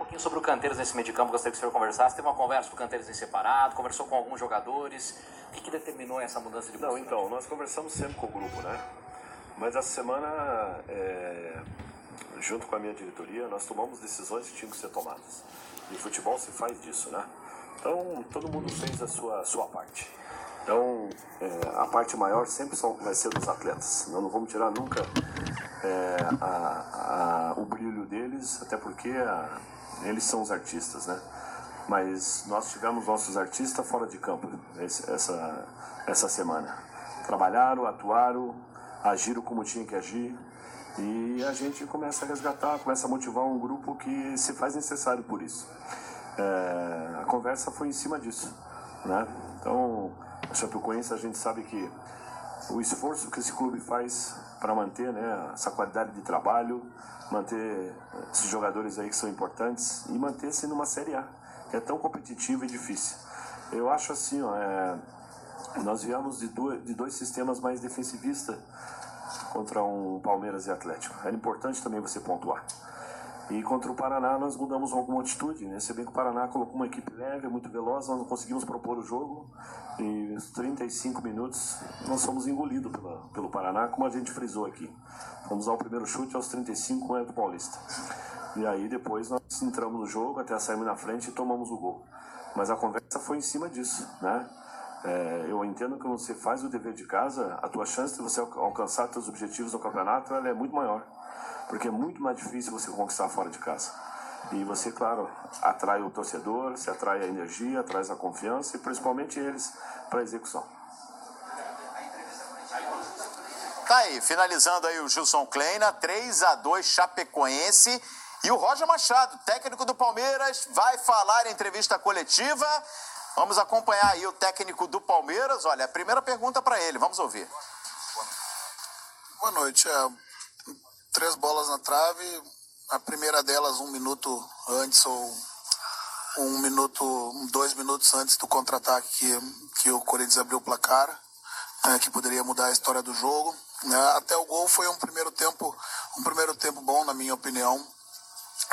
pouquinho sobre o Canteiros nesse meio de campo, gostaria que o senhor conversasse. Teve uma conversa com o Canteiros em separado, conversou com alguns jogadores. O que determinou essa mudança de posição? Não, então, nós conversamos sempre com o grupo, né? Mas essa semana, junto com a minha diretoria, nós tomamos decisões que tinham que ser tomadas. E futebol se faz disso, né? Então, todo mundo fez a sua parte. Então, a parte maior sempre vai ser dos atletas. Nós não vamos tirar nunca o brilho deles, até porque eles são os artistas, né? Mas nós tivemos nossos artistas fora de campo essa semana. Trabalharam, atuaram, agiram como tinha que agir. E a gente começa a resgatar, começa a motivar um grupo que se faz necessário por isso. A conversa foi em cima disso, né? Então, a Chapecoense, a gente sabe que o esforço que esse clube faz para manter, né, essa qualidade de trabalho, manter esses jogadores aí que são importantes e manter-se numa Série A, que é tão competitiva e difícil. Eu acho assim, nós viemos de dois sistemas mais defensivistas contra um Palmeiras e Atlético. Era importante também você pontuar. E contra o Paraná nós mudamos alguma atitude, né? Se bem que o Paraná colocou uma equipe leve, muito veloz, nós não conseguimos propor o jogo. E os 35 minutos nós fomos engolidos pelo Paraná, como a gente frisou aqui. Fomos ao primeiro chute aos 35 do Paulista. E aí depois nós entramos no jogo, até saímos na frente e tomamos o gol. Mas a conversa foi em cima disso, né? Eu entendo que quando você faz o dever de casa, a tua chance de você alcançar seus objetivos no campeonato ela é muito maior. Porque é muito mais difícil você conquistar fora de casa. E você, claro, atrai o torcedor, você atrai a energia, atrai a confiança e principalmente eles para a execução. Tá aí, finalizando aí o Gilson Kleina, 3-2 Chapecoense. E o Roger Machado, técnico do Palmeiras, vai falar em entrevista coletiva. Vamos acompanhar aí o técnico do Palmeiras. Olha, a primeira pergunta para ele, vamos ouvir. Boa noite. 3 bolas na trave, a primeira delas 1 minuto antes ou 2 minutos antes do contra-ataque que o Corinthians abriu o placar, que poderia mudar a história do jogo. Até o gol foi um primeiro tempo bom, na minha opinião,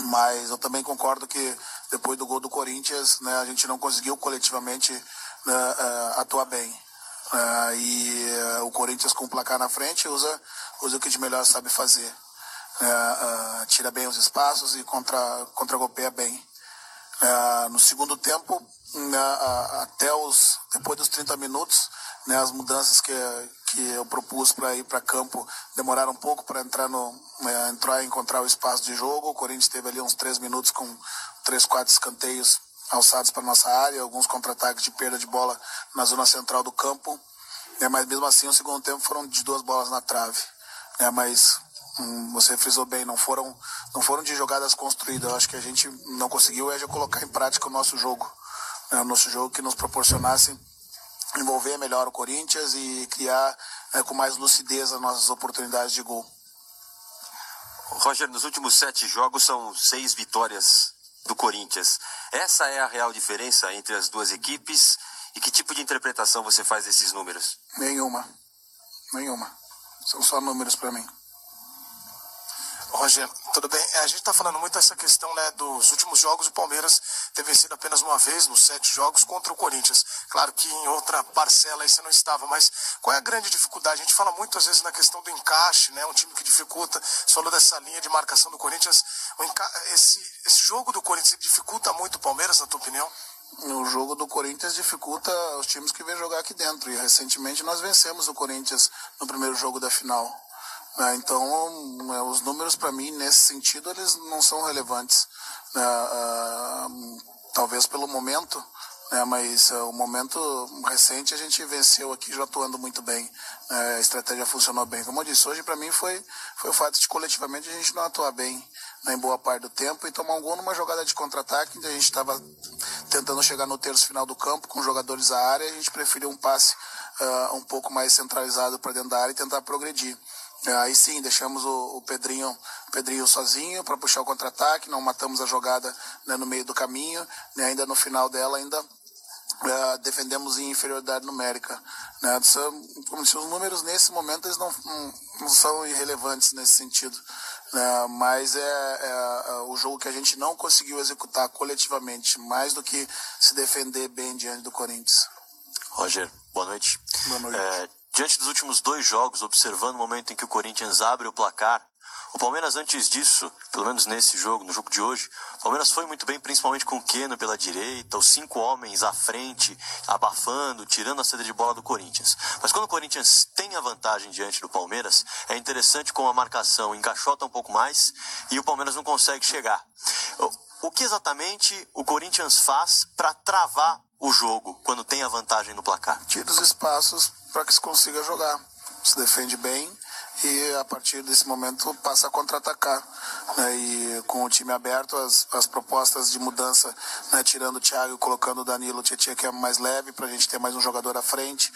mas eu também concordo que depois do gol do Corinthians, né, a gente não conseguiu coletivamente atuar bem. E o Corinthians com o placar na frente usa o que de melhor sabe fazer. Tira bem os espaços e contra-golpeia bem. No segundo tempo, depois dos 30 minutos, né, as mudanças que eu propus para ir para campo demoraram um pouco para entrar e encontrar o espaço de jogo. O Corinthians teve ali uns 3 minutos com 3, 4 escanteios alçados para nossa área, alguns contra-ataques de perda de bola na zona central do campo, mas mesmo assim o segundo tempo foram de 2 bolas na trave, mas você frisou bem, não foram de jogadas construídas. Eu acho que a gente não conseguiu colocar em prática o nosso jogo que nos proporcionasse envolver melhor o Corinthians e criar com mais lucidez as nossas oportunidades de gol. Roger, nos últimos 7 jogos são 6 vitórias do Corinthians. Essa é a real diferença entre as duas equipes? E que tipo de interpretação você faz desses números? Nenhuma. São só números para mim. Roger, tudo bem? A gente está falando muito dessa questão, né, dos últimos jogos. O Palmeiras ter vencido apenas uma vez nos 7 jogos contra o Corinthians. Claro que em outra parcela aí você não estava, mas qual é a grande dificuldade? A gente fala muito às vezes na questão do encaixe, né? Um time que dificulta, você falou dessa linha de marcação do Corinthians. Esse jogo do Corinthians dificulta muito o Palmeiras, na tua opinião? O jogo do Corinthians dificulta os times que vêm jogar aqui dentro. E recentemente nós vencemos o Corinthians no primeiro jogo da final. Então, os números para mim, nesse sentido, eles não são relevantes. Talvez pelo momento, mas o momento recente a gente venceu aqui já atuando muito bem. A estratégia funcionou bem. Como eu disse, hoje para mim foi o fato de coletivamente a gente não atuar bem em boa parte do tempo e tomar um gol numa jogada de contra-ataque, onde a gente estava tentando chegar no terço final do campo com jogadores à área. A gente preferiu um passe um pouco mais centralizado para dentro da área e tentar progredir. Aí sim, deixamos o Pedrinho sozinho para puxar o contra-ataque, não matamos a jogada, né, no meio do caminho, né, ainda no final dela defendemos em inferioridade numérica. Né, como disse, os números nesse momento eles não são irrelevantes nesse sentido. mas o jogo que a gente não conseguiu executar coletivamente, mais do que se defender bem diante do Corinthians. Roger, boa noite. Boa noite. Diante dos últimos 2 jogos, observando o momento em que o Corinthians abre o placar, o Palmeiras antes disso, pelo menos nesse jogo, no jogo de hoje, o Palmeiras foi muito bem, principalmente com o Keno pela direita, os 5 homens à frente, abafando, tirando a saída de bola do Corinthians. Mas quando o Corinthians tem a vantagem diante do Palmeiras, é interessante como a marcação encaixota um pouco mais e o Palmeiras não consegue chegar. O que exatamente o Corinthians faz para travar o jogo quando tem a vantagem no placar? Tira os espaços para que se consiga jogar. Se defende bem e a partir desse momento passa a contra-atacar, né? E com o time aberto, as propostas de mudança, né? Tirando o Thiago e colocando o Danilo, o Tietchan, que é mais leve, para a gente ter mais um jogador à frente,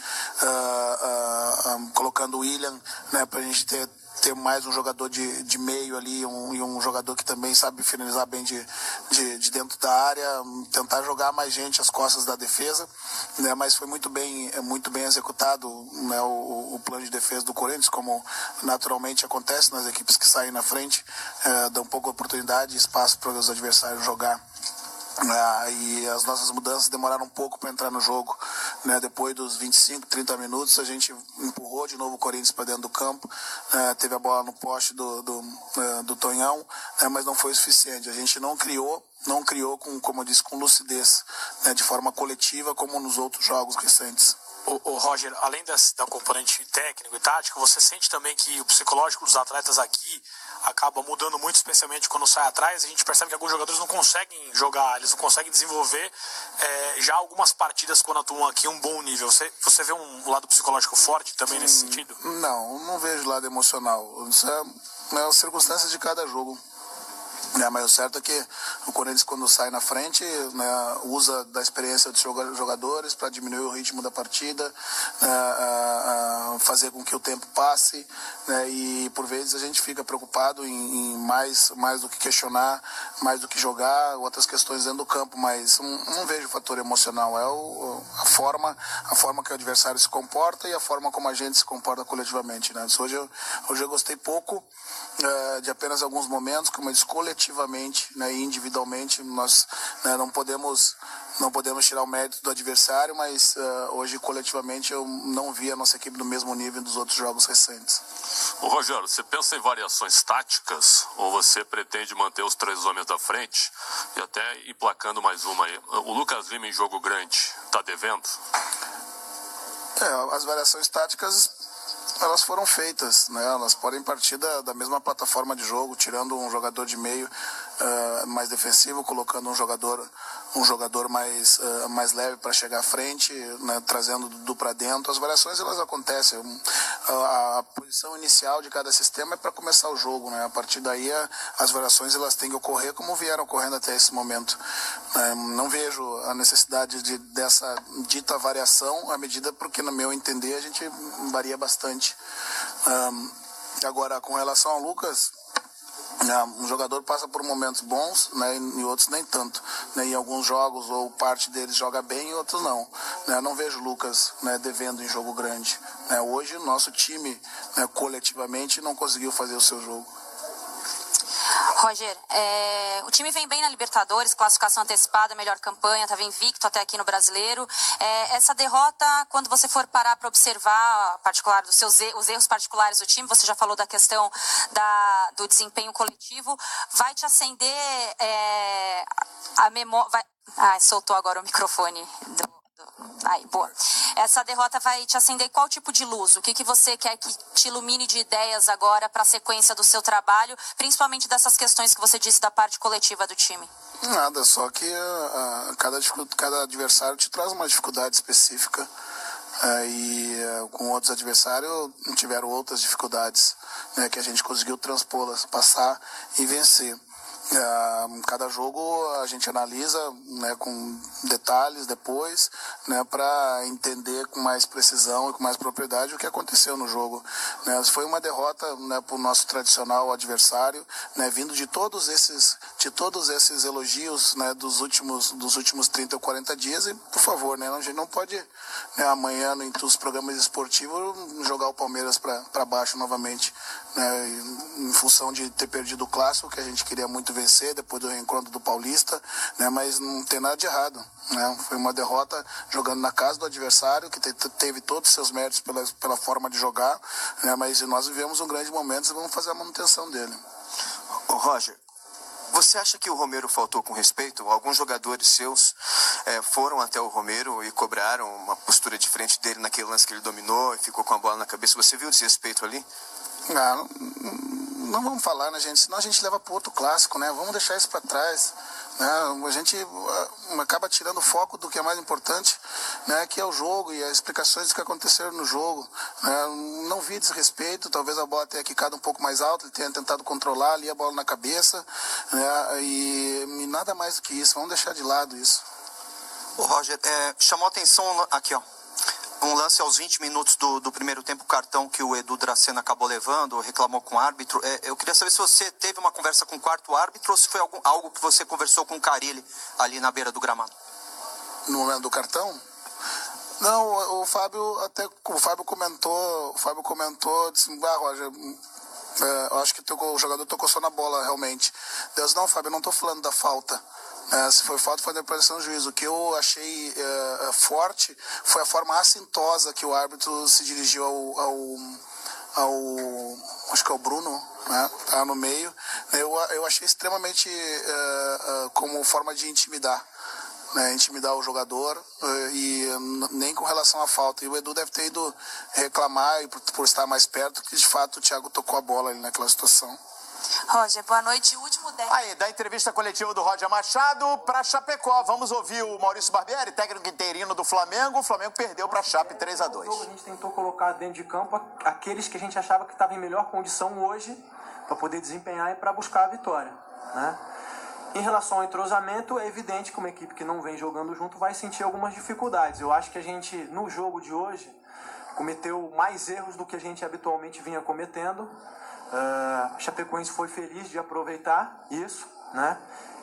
colocando o William, né? Para a gente ter mais um jogador de meio ali, e um jogador que também sabe finalizar bem de dentro da área, tentar jogar mais gente às costas da defesa, né? Mas foi muito bem executado, né? O plano de defesa do Corinthians, como naturalmente acontece nas equipes que saem na frente, dão um pouco de oportunidade e espaço para os adversários jogar. E as nossas mudanças demoraram um pouco para entrar no jogo, né? Depois dos 25, 30 minutos a gente empurrou de novo o Corinthians para dentro do campo, teve a bola no poste do Tonhão, mas não foi o suficiente. A gente não criou como eu disse, com lucidez, né? De forma coletiva, como nos outros jogos recentes. O Roger, além da componente técnico e tático, você sente também que o psicológico dos atletas aqui acaba mudando muito, especialmente quando sai atrás? A gente percebe que alguns jogadores não conseguem jogar, eles não conseguem desenvolver já algumas partidas quando atuam aqui um bom nível. Você vê um lado psicológico forte também nesse sentido? Não vejo lado emocional. Isso é as circunstâncias de cada jogo. Mas o certo é que o Corinthians, quando sai na frente, né, usa da experiência dos jogadores para diminuir o ritmo da partida, fazer com que o tempo passe, né, e por vezes a gente fica preocupado em mais do que questionar, mais do que jogar, outras questões dentro do campo, mas não vejo fator emocional, a forma que o adversário se comporta e a forma como a gente se comporta coletivamente, né? Hoje eu gostei pouco de apenas alguns momentos, como eu disse, coletivamente, né, e individualmente nós, né, não podemos tirar o mérito do adversário, mas hoje coletivamente eu não vi a nossa equipe no mesmo nível dos outros jogos recentes. Ô Rogério, você pensa em variações táticas ou você pretende manter os 3 homens da frente e até ir placando mais uma aí? O Lucas Lima em jogo grande está devendo? As variações táticas, elas foram feitas, né? Elas podem partir da mesma plataforma de jogo, tirando um jogador de meio mais defensivo, colocando um jogador mais leve para chegar à frente, né? Trazendo Dudu para dentro. As variações, elas acontecem. A posição inicial de cada sistema é para começar o jogo, né? A partir daí as variações, elas têm que ocorrer como vieram ocorrendo até esse momento. Não vejo a necessidade dessa dita variação, à medida porque, no meu entender, a gente varia bastante. Agora, com relação ao Lucas, um jogador passa por momentos bons, né, e outros nem tanto, né, em alguns jogos ou parte deles joga bem e outros não, né, não vejo o Lucas, né, devendo em jogo grande, né. Hoje o nosso time, né, coletivamente não conseguiu fazer o seu jogo. Roger, o time vem bem na Libertadores, classificação antecipada, melhor campanha, estava invicto até aqui no Brasileiro. Essa derrota, quando você for parar para observar os erros particulares do time, você já falou da questão do desempenho coletivo, vai te acender a memória... soltou agora o microfone boa. Essa derrota vai te acender qual tipo de luz? O que você quer que te ilumine de ideias agora para a sequência do seu trabalho, principalmente dessas questões que você disse da parte coletiva do time? Nada, só que cada adversário te traz uma dificuldade específica, e com outros adversários tiveram outras dificuldades, né, que a gente conseguiu transpô-las, passar e vencer. Cada jogo a gente analisa, né, com detalhes depois, né, para entender com mais precisão e com mais propriedade o que aconteceu no jogo, né. Foi uma derrota, né, para o nosso tradicional adversário, né, vindo de todos esses elogios, né, dos últimos 30 ou 40 dias. E, por favor, né, a gente não pode, né, amanhã em todos os programas esportivos jogar o Palmeiras para baixo novamente, né, em função de ter perdido o clássico, que a gente queria muito vencer depois do reencontro do Paulista, né, mas não tem nada de errado, né. Foi uma derrota jogando na casa do adversário, que teve todos os seus méritos pela forma de jogar, né, mas nós vivemos um grande momento e vamos fazer a manutenção dele. Ô Roger, você acha que o Romero faltou com respeito? Alguns jogadores seus foram até o Romero e cobraram uma postura diferente dele naquele lance que ele dominou e ficou com a bola na cabeça. Você viu o desrespeito ali? Não vamos falar, né, gente? Senão a gente leva para outro clássico, né? Vamos deixar isso para trás, né? A gente acaba tirando o foco do que é mais importante, né? Que é o jogo e as explicações do que aconteceram no jogo, né? Não vi desrespeito, talvez a bola tenha quicado um pouco mais alto, ele tenha tentado controlar ali a bola na cabeça, né? E nada mais do que isso, vamos deixar de lado isso. Ô Roger, chamou a atenção aqui, ó. Um lance aos 20 minutos do primeiro tempo, o cartão que o Edu Dracena acabou levando, reclamou com o árbitro. Eu queria saber se você teve uma conversa com o quarto árbitro ou se foi algo que você conversou com o Carille ali na beira do gramado. No momento do cartão? Não, o Fábio comentou, disse, Roger, eu acho que o jogador tocou só na bola, realmente. Deus, não, Fábio, eu não estou falando da falta. Se foi falta, foi a interpretação do juiz. O que eu achei forte foi a forma assintosa que o árbitro se dirigiu acho que é o Bruno, né? Tá no meio. Eu achei extremamente como forma de intimidar. Né, intimidar o jogador e nem com relação à falta. E o Edu deve ter ido reclamar por estar mais perto, que de fato o Thiago tocou a bola ali naquela situação. Roger, boa noite. Último 10. Aí, da entrevista coletiva do Roger Machado para Chapecó. Vamos ouvir o Maurício Barbieri, técnico interino do Flamengo. O Flamengo perdeu para a Chape 3-2. A gente tentou colocar dentro de campo aqueles que a gente achava que estavam em melhor condição hoje para poder desempenhar e para buscar a vitória, né? Em relação ao entrosamento, é evidente que uma equipe que não vem jogando junto vai sentir algumas dificuldades. Eu acho que a gente, no jogo de hoje, cometeu mais erros do que a gente habitualmente vinha cometendo. A Chapecoense foi feliz de aproveitar isso, né?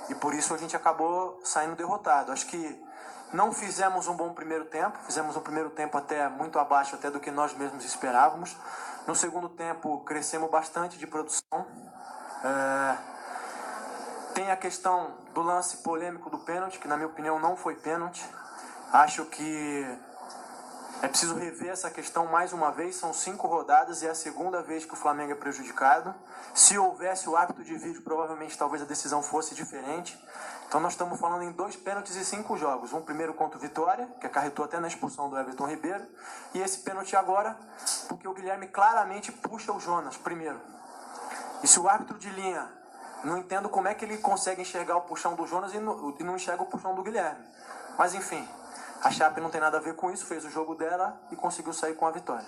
E por isso a gente acabou saindo derrotado. Acho que não fizemos um bom primeiro tempo, fizemos um primeiro tempo até muito abaixo até do que nós mesmos esperávamos. No segundo tempo crescemos bastante de produção. Tem a questão do lance polêmico do pênalti, que na minha opinião não foi pênalti. Acho que é preciso rever essa questão mais uma vez. São 5 rodadas e é a segunda vez que o Flamengo é prejudicado. Se houvesse o árbitro de vídeo, provavelmente talvez a decisão fosse diferente. Então nós estamos falando em 2 pênaltis e 5 jogos. Um primeiro contra o Vitória, que acarretou até na expulsão do Everton Ribeiro. E esse pênalti agora, porque o Guilherme claramente puxa o Jonas primeiro. E se o árbitro de linha... Não entendo como é que ele consegue enxergar o puxão do Jonas e não enxerga o puxão do Guilherme. Mas enfim, a Chape não tem nada a ver com isso, fez o jogo dela e conseguiu sair com a vitória.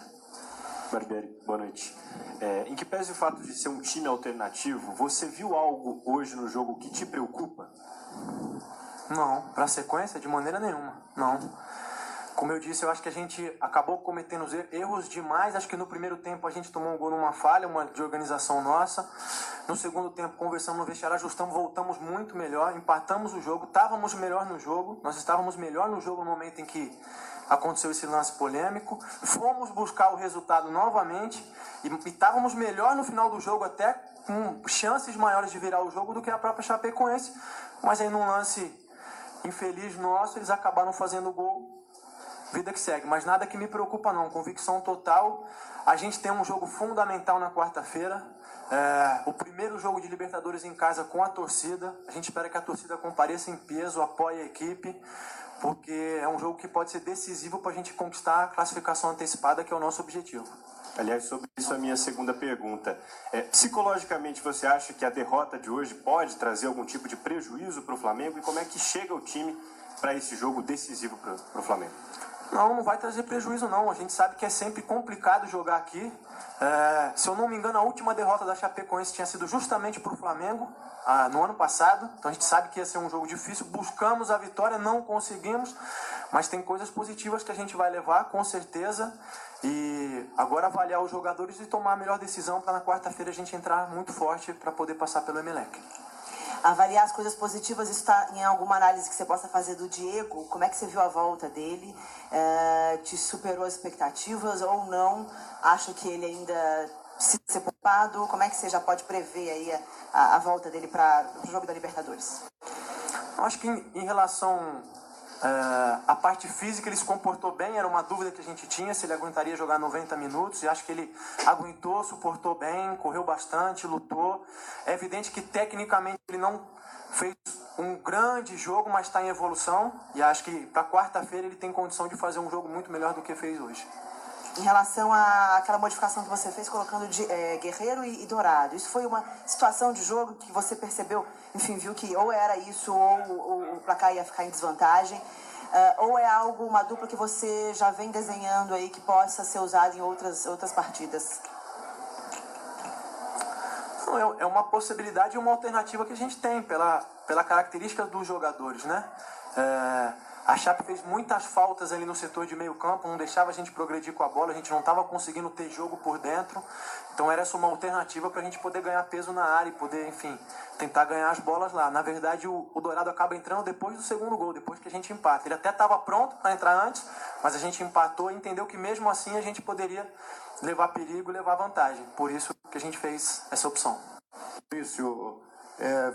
Barbieri, boa noite. Em que pese o fato de ser um time alternativo, você viu algo hoje no jogo que te preocupa? Não, para a sequência, de maneira nenhuma, não. Como eu disse, eu acho que a gente acabou cometendo erros demais. Acho que no primeiro tempo a gente tomou um gol numa falha, uma de organização nossa. No segundo tempo, conversamos no vestiário, ajustamos, voltamos muito melhor, empatamos o jogo, estávamos melhor no jogo. Nós estávamos melhor no jogo no momento em que aconteceu esse lance polêmico. Fomos buscar o resultado novamente e estávamos melhor no final do jogo, até com chances maiores de virar o jogo do que a própria Chapecoense. Mas aí num lance infeliz nosso, eles acabaram fazendo o gol. Vida que segue, mas nada que me preocupa não, convicção total. A gente tem um jogo fundamental na quarta-feira, o primeiro jogo de Libertadores em casa com a torcida. A gente espera que a torcida compareça em peso, apoie a equipe, porque é um jogo que pode ser decisivo para a gente conquistar a classificação antecipada, que é o nosso objetivo. Aliás, sobre isso a minha segunda pergunta. Psicologicamente, você acha que a derrota de hoje pode trazer algum tipo de prejuízo para o Flamengo? E como é que chega o time para esse jogo decisivo para o Flamengo? Não vai trazer prejuízo não. A gente sabe que é sempre complicado jogar aqui. Se eu não me engano, a última derrota da Chapecoense tinha sido justamente para o Flamengo, no ano passado. Então a gente sabe que ia ser um jogo difícil. Buscamos a vitória, não conseguimos. Mas tem coisas positivas que a gente vai levar, com certeza. E agora avaliar os jogadores e tomar a melhor decisão para na quarta-feira a gente entrar muito forte para poder passar pelo Emelec. Avaliar as coisas positivas, isso está em alguma análise que você possa fazer do Diego? Como é que você viu a volta dele? Te superou as expectativas ou não? Acha que ele ainda precisa ser poupado? Como é que você já pode prever aí a volta dele para o jogo da Libertadores? Eu acho que em relação à parte física ele se comportou bem, era uma dúvida que a gente tinha se ele aguentaria jogar 90 minutos, e acho que ele aguentou, suportou bem, correu bastante, lutou. É evidente que tecnicamente ele não fez um grande jogo, mas está em evolução, e acho que para quarta-feira ele tem condição de fazer um jogo muito melhor do que fez hoje. Em relação àquela modificação que você fez colocando Guerreiro e Dourado, isso foi uma situação de jogo que você percebeu, enfim, viu que ou era isso ou o placar ia ficar em desvantagem, ou é algo, uma dupla que você já vem desenhando aí que possa ser usada em outras partidas? Não, é uma possibilidade e uma alternativa que a gente tem pela característica dos jogadores, né? A Chape fez muitas faltas ali no setor de meio campo, não deixava a gente progredir com a bola, a gente não estava conseguindo ter jogo por dentro. Então era essa uma alternativa para a gente poder ganhar peso na área e poder, enfim, tentar ganhar as bolas lá. Na verdade, o Dourado acaba entrando depois do segundo gol, depois que a gente empata. Ele até estava pronto para entrar antes, mas a gente empatou e entendeu que mesmo assim a gente poderia levar perigo e levar vantagem. Por isso que a gente fez essa opção. Isso.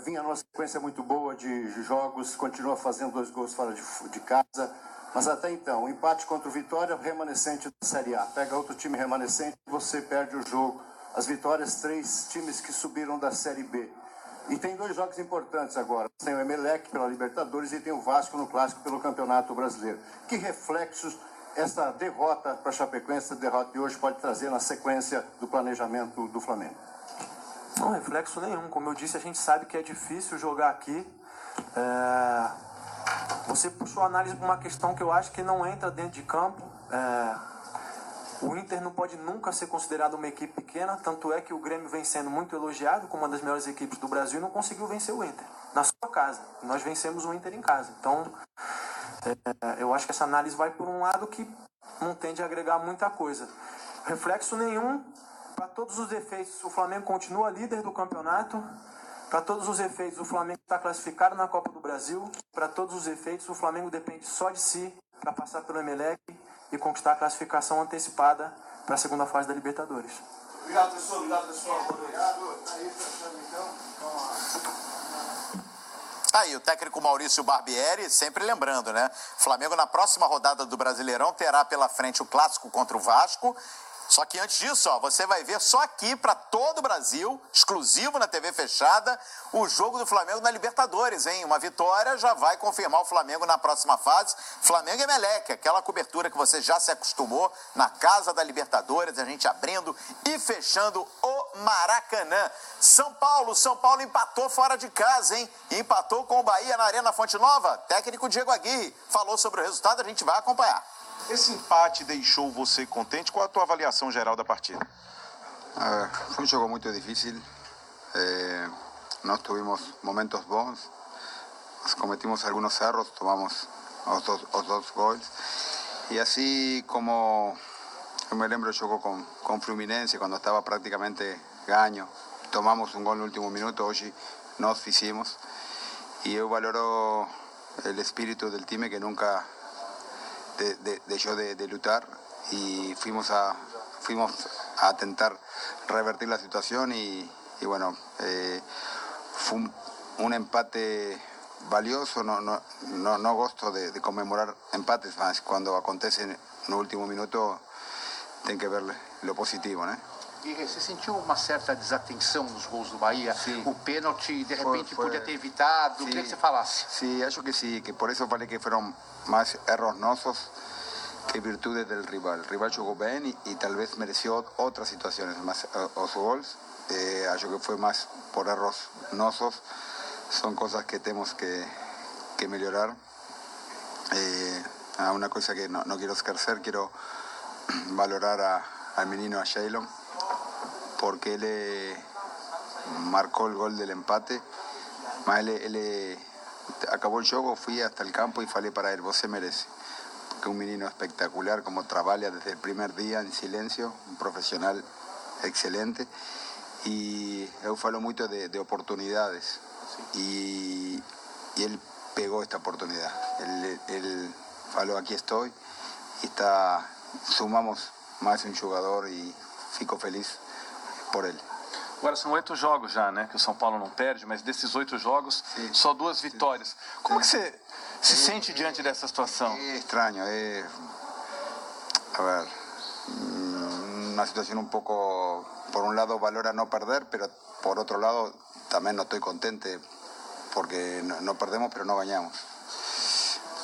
Vinha numa sequência muito boa de jogos, continua fazendo 2 gols fora de casa, mas até então, o empate contra o Vitória, remanescente da Série A. Pega outro time remanescente, você perde o jogo. As vitórias, 3 times que subiram da Série B. E tem 2 jogos importantes agora. Tem o Emelec pela Libertadores e tem o Vasco no Clássico pelo Campeonato Brasileiro. Que reflexos essa derrota para a Chapecoense, essa derrota de hoje, pode trazer na sequência do planejamento do Flamengo? Não, reflexo nenhum. Como eu disse, a gente sabe que é difícil jogar aqui. Você puxou a análise para uma questão que eu acho que não entra dentro de campo. O Inter não pode nunca ser considerado uma equipe pequena, tanto é que o Grêmio vem sendo muito elogiado como uma das melhores equipes do Brasil e não conseguiu vencer o Inter na sua casa. Nós vencemos o Inter em casa. Então, eu acho que essa análise vai por um lado que não tende a agregar muita coisa. Reflexo nenhum. Para todos os efeitos, o Flamengo continua líder do campeonato. Para todos os efeitos, o Flamengo está classificado na Copa do Brasil. Para todos os efeitos, o Flamengo depende só de si para passar pelo Emelec e conquistar a classificação antecipada para a segunda fase da Libertadores. Obrigado, pessoal. Obrigado, pessoal. Aí, o técnico Maurício Barbieri, sempre lembrando, né? Flamengo na próxima rodada do Brasileirão terá pela frente o clássico contra o Vasco. Só que antes disso, você vai ver só aqui para todo o Brasil, exclusivo na TV fechada, o jogo do Flamengo na Libertadores, hein? Uma vitória já vai confirmar o Flamengo na próxima fase. Flamengo e Emelec, aquela cobertura que você já se acostumou na casa da Libertadores, a gente abrindo e fechando o Maracanã. São Paulo empatou fora de casa, hein? Empatou com o Bahia na Arena Fonte Nova. Técnico Diego Aguirre falou sobre o resultado, a gente vai acompanhar. Esse empate deixou você contente? Qual a tua avaliação geral da partida? Fue un juego muy difícil. No tuvimos momentos bons. Cometimos algunos errores, tomamos los dos goles. Y así como yo me lembro el juego con Fluminense, cuando estaba prácticamente ganho, tomamos un gol en el último minuto, hoy nos hicimos. Y yo valoro el espíritu del time que nunca dejó de lutar y fuimos a tentar revertir la situación y bueno, fue un empate valioso, no gosto de comemorar empates, mas cuando acontece en el último minuto tem que ver lo positivo, né? E você sentiu uma certa desatenção nos gols do Bahia? Sim. O pênalti, de repente, podia ter evitado? Queria que você falasse. Sí, acho que sí, que por eso falei que fueron más errores nossos que virtudes del rival. El rival jugó bien y tal vez mereció otras situaciones, más os gols. Acho que fue más por errores nossos. Son cosas que tenemos que mejorar. Una cosa que no quiero esquecer, quiero valorar al menino, a Jalen, porque él marcó el gol del empate, mas ele acabou o jogo, fui hasta el campo y falei para él, você merece, porque un menino espectacular, como trabaja desde el primer día en silencio, un profesional excelente, y eu falo muito de oportunidades, y él pegó esta oportunidad, él falou, aqui estou, e sumamos mais um jogador e fico feliz por ele. Agora são 8 jogos já, né? Que o São Paulo não perde, mas desses 8 jogos, só 2 vitórias. Como que você se sente diante dessa situação? É estranho, a ver, uma situação um pouco, por um lado valora não perder, pero por outro lado também não estou contente porque não perdemos, pero não ganhamos.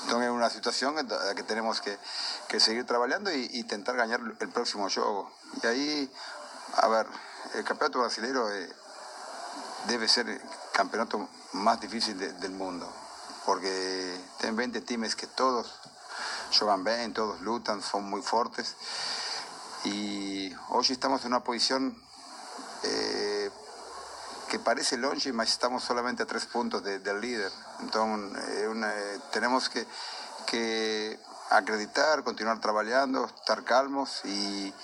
Então é uma situação que temos que seguir trabalhando e tentar ganhar o próximo jogo. E aí, a ver, el campeonato brasileño debe ser el campeonato más difícil del mundo, porque tienen 20 times que todos juegan bien, todos lutan, son muy fuertes, y hoy estamos en una posición que parece longe, mas estamos solamente a 3 puntos del líder. Entonces tenemos que acreditar, continuar trabajando, estar calmos y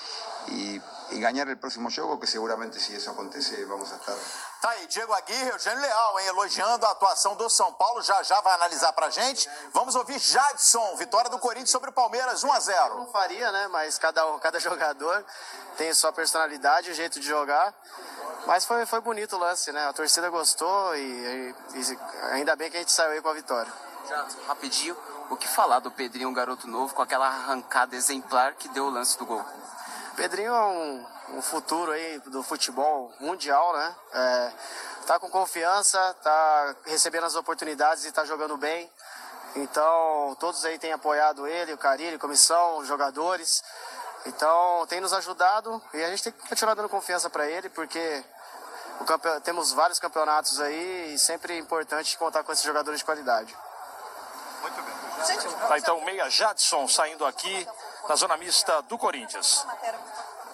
ganhar o próximo jogo, que seguramente, se isso acontecer, vamos a estar... Tá aí, Diego Aguirre, Eugênio Leal, hein, elogiando a atuação do São Paulo, já vai analisar pra gente. Vamos ouvir Jadson, vitória do Corinthians sobre o Palmeiras, 1-0. Eu não faria, né, mas cada jogador tem sua personalidade, o jeito de jogar. Mas foi bonito o lance, né, a torcida gostou e ainda bem que a gente saiu aí com a vitória. Jadson, rapidinho, o que falar do Pedrinho, um garoto novo, com aquela arrancada exemplar que deu o lance do gol? Pedrinho é um futuro aí do futebol mundial, né? Tá com confiança, tá recebendo as oportunidades e tá jogando bem. Então, todos aí têm apoiado ele, o Carille, comissão, os jogadores. Então, tem nos ajudado e a gente tem que continuar dando confiança para ele, porque temos vários campeonatos aí e sempre é importante contar com esses jogadores de qualidade. Muito bem. Tá, então, o meia Jadson saindo aqui na zona mista do Corinthians.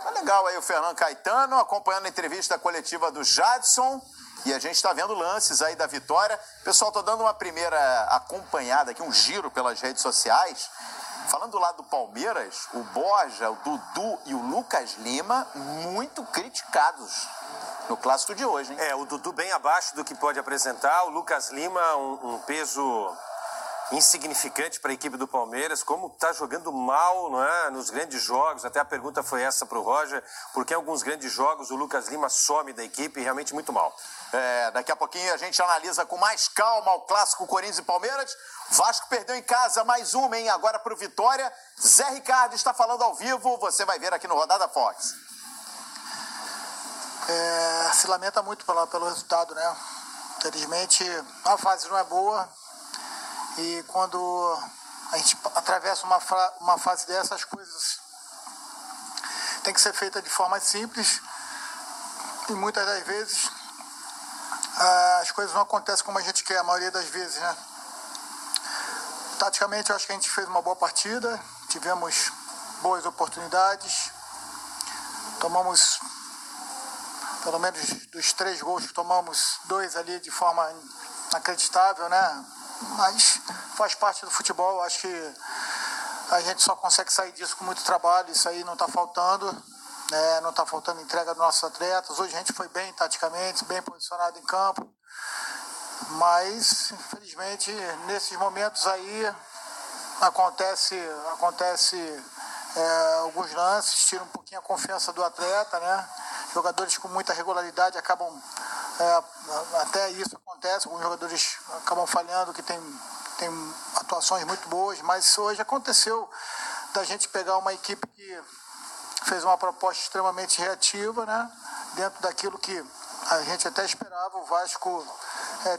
Tá legal aí o Fernando Caetano acompanhando a entrevista coletiva do Jadson, e a gente está vendo lances aí da vitória. Pessoal, tô dando uma primeira acompanhada aqui, um giro pelas redes sociais. Falando do lado do Palmeiras, o Borja, o Dudu e o Lucas Lima muito criticados no clássico de hoje, hein? O Dudu bem abaixo do que pode apresentar, o Lucas Lima um peso insignificante para a equipe do Palmeiras, como está jogando mal, não é, nos grandes jogos. Até a pergunta foi essa para o Roger, porque em alguns grandes jogos o Lucas Lima some da equipe, realmente muito mal. Daqui a pouquinho a gente analisa com mais calma o clássico Corinthians e Palmeiras. Vasco perdeu em casa mais uma, hein? Agora para o Vitória. Zé Ricardo está falando ao vivo, você vai ver aqui no Rodada Fox. Se lamenta muito pelo resultado, né? Infelizmente a fase não é boa. E quando a gente atravessa uma fase dessas, as coisas têm que ser feitas de forma simples. E muitas das vezes as coisas não acontecem como a gente quer, a maioria das vezes, né? Taticamente, eu acho que a gente fez uma boa partida, tivemos boas oportunidades, tomamos, pelo menos dos 3 gols que tomamos, 2 ali de forma inacreditável, né? Mas faz parte do futebol. Eu acho que a gente só consegue sair disso com muito trabalho. Isso aí não está faltando, né? Não está faltando entrega dos nossos atletas. Hoje a gente foi bem taticamente, bem posicionado em campo, mas infelizmente nesses momentos aí acontece alguns lances, tira um pouquinho a confiança do atleta, né? Jogadores com muita regularidade acabam, até isso acontece, alguns jogadores acabam falhando, que tem atuações muito boas, mas hoje aconteceu da gente pegar uma equipe que fez uma proposta extremamente reativa, né? Dentro daquilo que a gente até esperava. O Vasco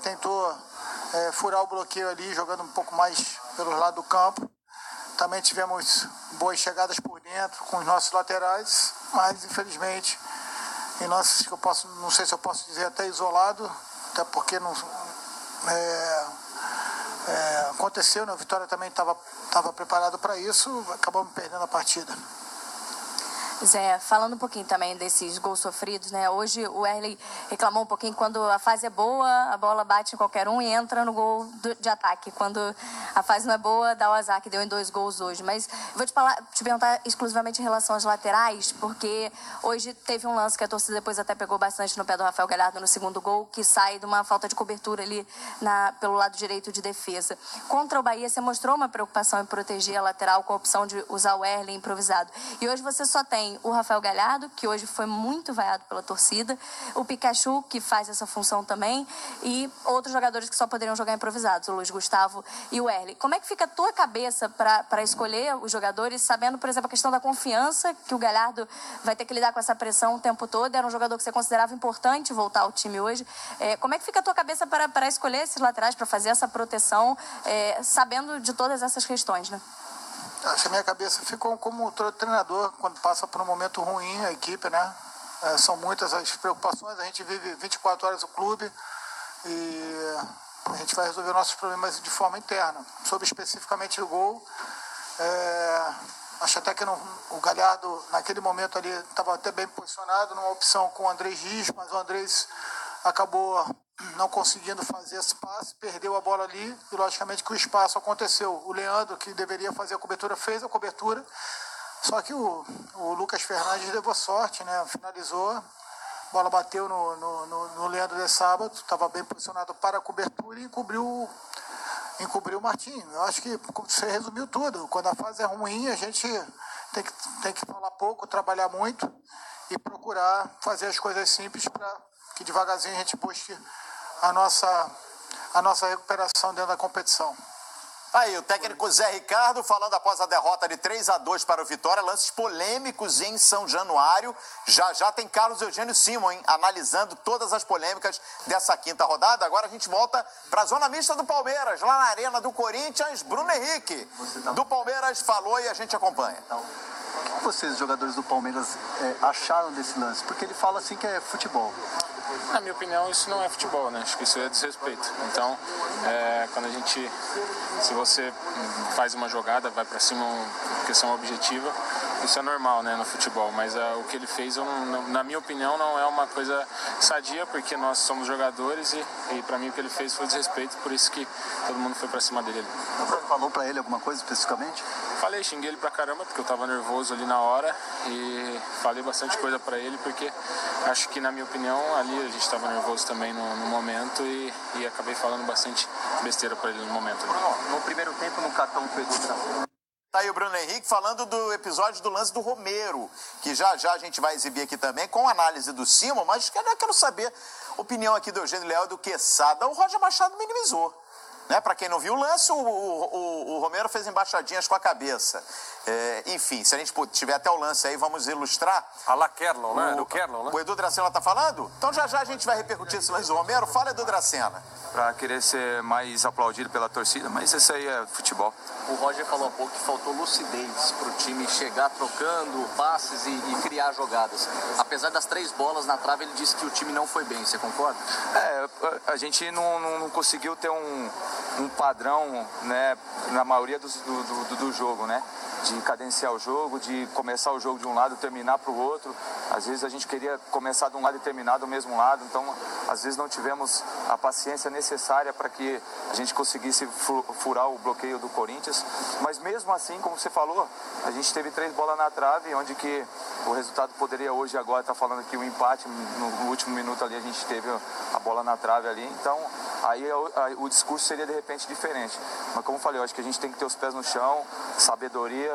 tentou furar o bloqueio ali, jogando um pouco mais pelo lado do campo. Também tivemos boas chegadas por dentro com os nossos laterais, mas infelizmente não sei se eu posso dizer até isolado, até porque Aconteceu, né? A Vitória também estava preparado para isso, acabamos perdendo a partida. Zé, falando um pouquinho também desses gols sofridos, né? Hoje o Wesley reclamou um pouquinho quando a fase é boa, a bola bate em qualquer um e entra no gol de ataque. Quando a fase não é boa, dá o azar, que deu em 2 gols hoje. Mas vou te perguntar exclusivamente em relação às laterais, porque hoje teve um lance que a torcida depois até pegou bastante no pé do Rafael Galhardo no segundo gol, que sai de uma falta de cobertura ali pelo lado direito de defesa. Contra o Bahia, você mostrou uma preocupação em proteger a lateral com a opção de usar o Wesley improvisado. E hoje você só tem o Rafael Galhardo, que hoje foi muito vaiado pela torcida, o Pikachu, que faz essa função também, e outros jogadores que só poderiam jogar improvisados, o Luiz Gustavo e o Wesley. Como é que fica a tua cabeça para escolher os jogadores, sabendo, por exemplo, a questão da confiança, que o Galhardo vai ter que lidar com essa pressão o tempo todo, era um jogador que você considerava importante voltar ao time hoje. Como é que fica a tua cabeça para escolher esses laterais, para fazer essa proteção, sabendo de todas essas questões, né? Acho que a minha cabeça ficou como todo treinador quando passa por um momento ruim a equipe, né? São muitas as preocupações, a gente vive 24 horas no clube e a gente vai resolver nossos problemas de forma interna. Sobre especificamente o gol, acho até que o Galhardo naquele momento ali estava até bem posicionado numa opção com o Andrés Rios, mas o Andrés acabou não conseguindo fazer esse passe, perdeu a bola ali e logicamente que o espaço aconteceu. O Leandro, que deveria fazer a cobertura, fez a cobertura, só que o Lucas Fernandes levou sorte, né? Finalizou, a bola bateu no Leandro de sábado, estava bem posicionado para a cobertura e encobriu o Martim. Eu acho que você resumiu tudo. Quando a fase é ruim, a gente tem que falar pouco, trabalhar muito e procurar fazer as coisas simples para que devagarzinho a gente busque a nossa recuperação dentro da competição. Aí, o técnico Zé Ricardo falando após a derrota de 3-2 para o Vitória, lances polêmicos em São Januário. Já tem Carlos Eugênio Simon, hein, analisando todas as polêmicas dessa quinta rodada. Agora a gente volta para a zona mista do Palmeiras, lá na Arena do Corinthians. Bruno Henrique, do Palmeiras, falou e a gente acompanha. O que vocês, jogadores do Palmeiras, acharam desse lance? Porque ele fala assim que é futebol. Na minha opinião, isso não é futebol, né? Acho que isso é desrespeito. Então, quando se você faz uma jogada, vai para cima, questão objetiva, isso é normal, né, no futebol. Mas o que ele fez, na minha opinião, não é uma coisa sadia, porque nós somos jogadores e para mim o que ele fez foi desrespeito, por isso que todo mundo foi para cima dele. Você falou para ele alguma coisa especificamente? Falei, xinguei ele pra caramba, porque eu tava nervoso ali na hora e falei bastante coisa pra ele, porque acho que, na minha opinião, ali a gente tava nervoso também no momento e acabei falando bastante besteira pra ele no momento. No primeiro tempo, no cartão do Edu Dracena. Tá aí o Bruno Henrique falando do episódio do lance do Romero, que já a gente vai exibir aqui também, com análise do Simon, mas quero saber a opinião aqui do Eugênio Leal e do Quesada. O Roger Machado minimizou. Né? Para quem não viu o lance, o Romero fez embaixadinhas com a cabeça. Enfim, se a gente tiver até o lance aí, vamos ilustrar. A la Kerlon, né? Do Kerlon, né? O Edu Dracena tá falando? Então já a gente vai repercutir esse lance do Romero. Fala, Edu Dracena. Para querer ser mais aplaudido pela torcida, mas isso aí é futebol. O Roger falou há pouco que faltou lucidez para o time chegar trocando passes e criar jogadas. Apesar das 3 bolas na trave, ele disse que o time não foi bem. Você concorda? A gente não conseguiu ter um padrão, né, na maioria do jogo, né? De cadenciar o jogo, de começar o jogo de um lado e terminar para o outro. Às vezes a gente queria começar de um lado e terminar do mesmo lado, então às vezes não tivemos a paciência necessária para que a gente conseguisse furar o bloqueio do Corinthians. Mas mesmo assim, como você falou, a gente teve 3 bolas na trave, onde que o resultado poderia hoje agora estar falando aqui o empate, no último minuto ali a gente teve a bola na trave ali, então aí o discurso seria de repente diferente. Mas como eu falei, eu acho que a gente tem que ter os pés no chão, sabedoria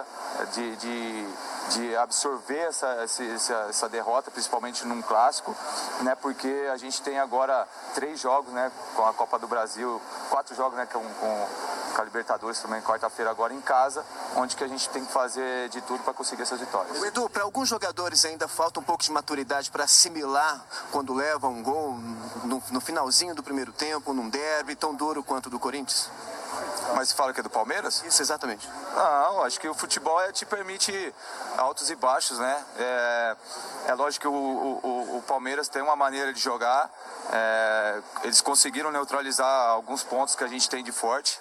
de absorver essa derrota, principalmente num clássico, né? Porque a gente tem agora 3 jogos, né? Com a Copa do Brasil, 4 jogos, né? Com a Libertadores também, quarta-feira agora em casa, onde que a gente tem que fazer de tudo para conseguir essas vitórias. Edu, para alguns jogadores ainda falta um pouco de maturidade para assimilar quando levam um gol no finalzinho do primeiro tempo, num derby tão duro quanto o do Corinthians? Mas você fala que é do Palmeiras? Isso, exatamente. Não, acho que o futebol te permite altos e baixos, né? É lógico que o Palmeiras tem uma maneira de jogar, eles conseguiram neutralizar alguns pontos que a gente tem de forte,